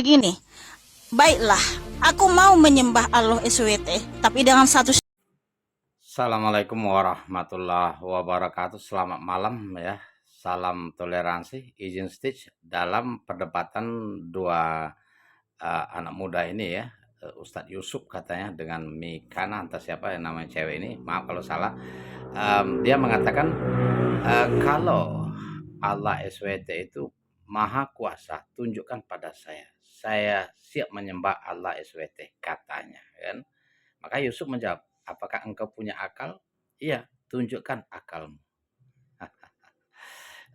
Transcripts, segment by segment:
Begini, baiklah, aku mau menyembah Allah SWT, tapi dengan satu. Assalamualaikum warahmatullahi wabarakatuh. Selamat malam ya. Salam toleransi. Izin speech dalam perdebatan dua anak muda ini ya. Ustadz Yusuf katanya dengan Mikana entah siapa yang namanya cewek ini. Maaf kalau salah. Dia mengatakan kalau Allah SWT itu maha kuasa, tunjukkan pada saya. Saya siap menyembah Allah SWT katanya kan. Maka Yusuf menjawab, apakah engkau punya akal? Iya, tunjukkan akalmu.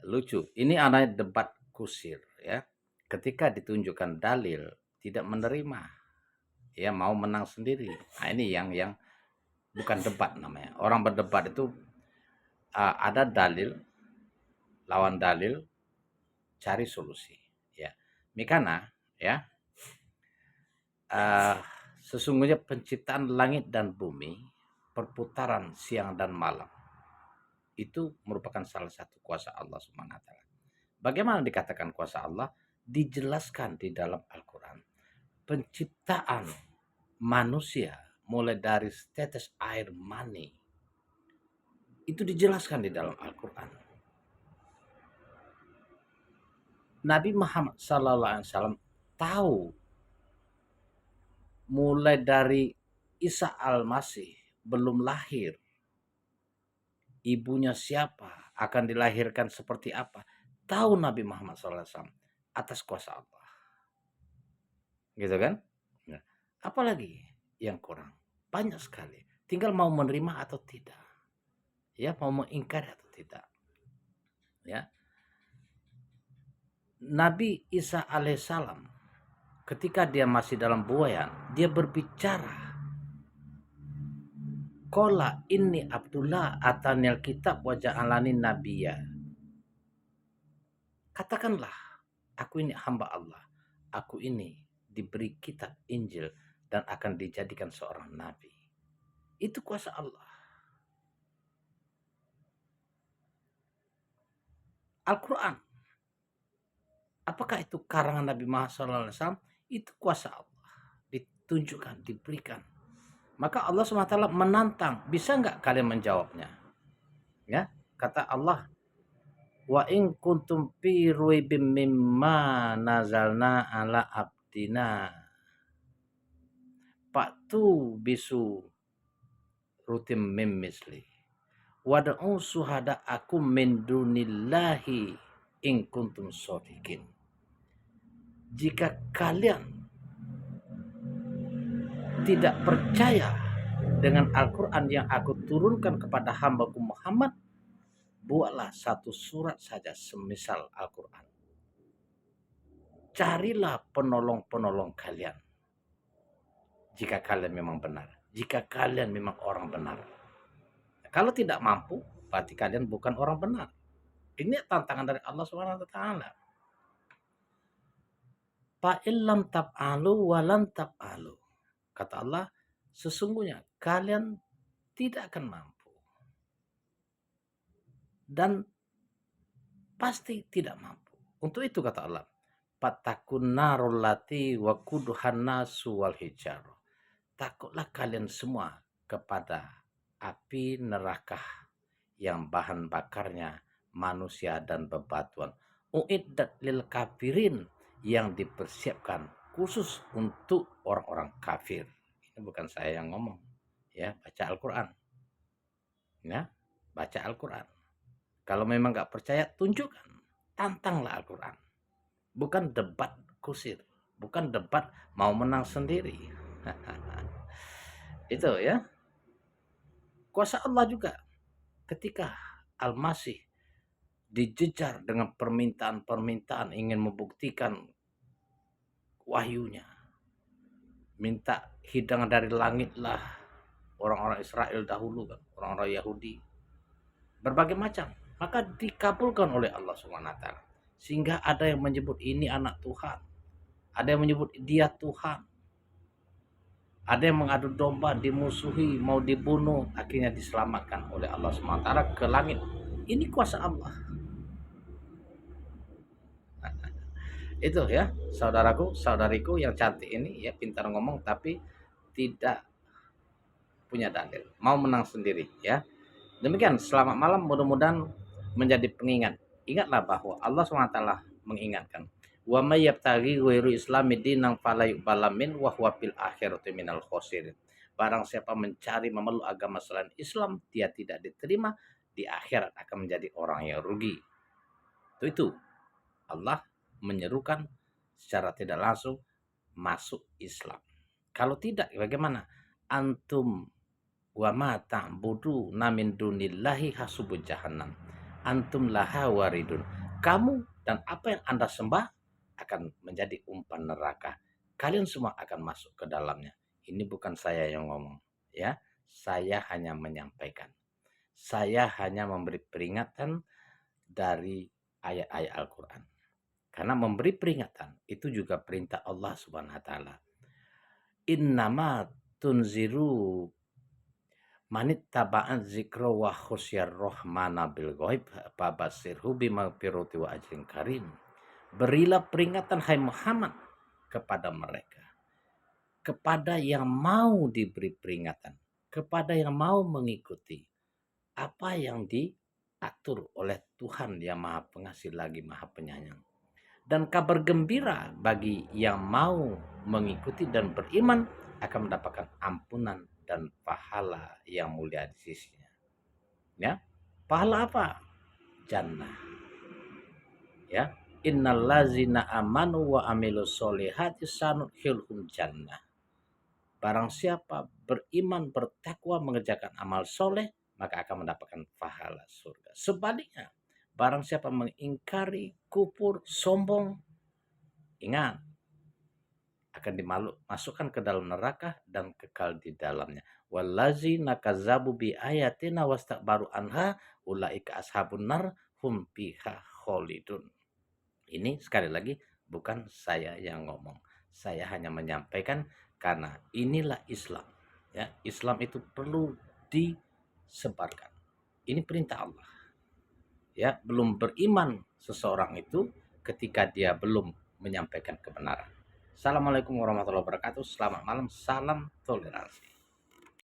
Lucu. Ini anak debat kusir ya. Ketika ditunjukkan dalil tidak menerima. Ya mau menang sendiri. Nah, ini yang bukan debat namanya. Orang berdebat itu ada dalil, lawan dalil, cari solusi ya. Mikana ya. Sesungguhnya penciptaan langit dan bumi, perputaran siang dan malam itu merupakan salah satu kuasa Allah Subhanahu wa taala. Bagaimana dikatakan kuasa Allah? Dijelaskan di dalam Al-Qur'an. Penciptaan manusia mulai dari tetes air mani itu dijelaskan di dalam Al-Qur'an. Nabi Muhammad SAW tahu mulai dari Isa Al-Masih belum lahir, ibunya siapa, akan dilahirkan seperti apa, tahu Nabi Muhammad SAW atas kuasa Allah, gitu kan? Nah, apalagi yang kurang? Banyak sekali. Tinggal mau menerima atau tidak, ya, mau mengingkari atau tidak, ya. Nabi Isa alaihissalam ketika dia masih dalam buayan, dia berbicara, Qala inni Abdullah atanil kitab wa ja'alani nabiyya. Katakanlah, aku ini hamba Allah. Aku ini diberi kitab Injil dan akan dijadikan seorang nabi. Itu kuasa Allah. Al-Quran. Apakah itu karangan Nabi Muhammad SAW? Itu kuasa Allah. Ditunjukkan, diberikan. Maka Allah SWT menantang. Bisa nggak kalian menjawabnya? Ya, kata Allah, wa in kuntum fi ruibim mimma nazalna ala abdina fa'tu bisu rutim mim misli wad'u suhada'akum min dunillahi in kuntum shodiqin. Jika kalian tidak percaya dengan Al-Quran yang aku turunkan kepada hambaku Muhammad, buatlah satu surat saja semisal Al-Quran. Carilah penolong-penolong kalian jika kalian memang benar, jika kalian memang orang benar. Kalau tidak mampu, berarti kalian bukan orang benar. Ini tantangan dari Allah Subhanahu wa taala. Fa illam tab'alu wa lan tab'alu. Kata Allah, sesungguhnya kalian tidak akan mampu dan pasti tidak mampu. Untuk itu kata Allah, fatakun narul lati wa kuduhan nasu wal hijar. Takutlah kalian semua kepada api neraka yang bahan bakarnya manusia dan bebatuan. Uiddat lil kafirin, yang dipersiapkan khusus untuk orang-orang kafir. Ini bukan saya yang ngomong, ya, baca Al-Quran, ya, baca Al-Quran. Kalau memang nggak percaya, tunjukkan, tantanglah Al-Quran. Bukan debat kusir, bukan debat mau menang sendiri. Itu ya. Kuasa Allah juga ketika Al-Masih dijejar dengan permintaan-permintaan ingin membuktikan wahyunya, minta hidangan dari langit lah, orang-orang Israel dahulu kan, orang-orang Yahudi, berbagai macam, maka dikabulkan oleh Allah Subhanahu wa taala. Sehingga ada yang menyebut ini anak Tuhan, ada yang menyebut dia Tuhan, ada yang mengadu domba, dimusuhi, mau dibunuh, akhirnya diselamatkan oleh Allah Subhanahu wa taala ke langit. Ini kuasa Allah. Itu ya, saudaraku, saudariku yang cantik ini ya, pintar ngomong tapi tidak punya dalil, mau menang sendiri ya. Demikian, selamat malam, mudah-mudahan menjadi pengingat. Ingatlah bahwa Allah SWT mengingatkan, wa may yabtaghi ghairu islami dinan fala yuqbala min wa huwa fil akhirati minal khosirin. Barang siapa mencari memeluk agama selain Islam, dia tidak diterima, di akhirat akan menjadi orang yang rugi. Itu Allah menyerukan secara tidak langsung masuk Islam. Kalau tidak, bagaimana? Antum wa ma ta'budu namin dunillahi hasubul jahannam. Antum laha waridun. Kamu dan apa yang Anda sembah akan menjadi umpan neraka. Kalian semua akan masuk ke dalamnya. Ini bukan saya yang ngomong, ya. Saya hanya menyampaikan. Saya hanya memberi peringatan dari ayat-ayat Al-Qur'an. Karena memberi peringatan itu juga perintah Allah Subhanahu wa taala. Innama tunziru manit taba'an zikra wa khusyar rohmana bil ghaib babasirhu bimagfirati wa ajrin karim. Berilah peringatan hai Muhammad kepada mereka, kepada yang mau diberi peringatan, kepada yang mau mengikuti apa yang diatur oleh Tuhan yang Maha Pengasih lagi Maha Penyayang. Dan kabar gembira bagi yang mau mengikuti dan beriman akan mendapatkan ampunan dan pahala yang mulia di sisinya. Ya, pahala apa? Jannah. Ya, innallazina amanu wa amilus solihati sanudkhilhum jannah. Barang siapa beriman, bertakwa, mengerjakan amal soleh, maka akan mendapatkan pahala surga. Sebaliknya, barang siapa mengingkari, kufur, sombong, ingat, akan dimasukkan ke dalam neraka dan kekal di dalamnya. Wallazina kazzabu bi ayatina wastakbaru anha ulaika ashabun nar hum fiha khalidun. Ini sekali lagi bukan saya yang ngomong. Saya hanya menyampaikan karena inilah Islam. Ya, Islam itu perlu disebarkan. Ini perintah Allah. Ya, belum beriman seseorang itu ketika dia belum menyampaikan kebenaran. Assalamualaikum warahmatullahi wabarakatuh. Selamat malam. Salam toleransi.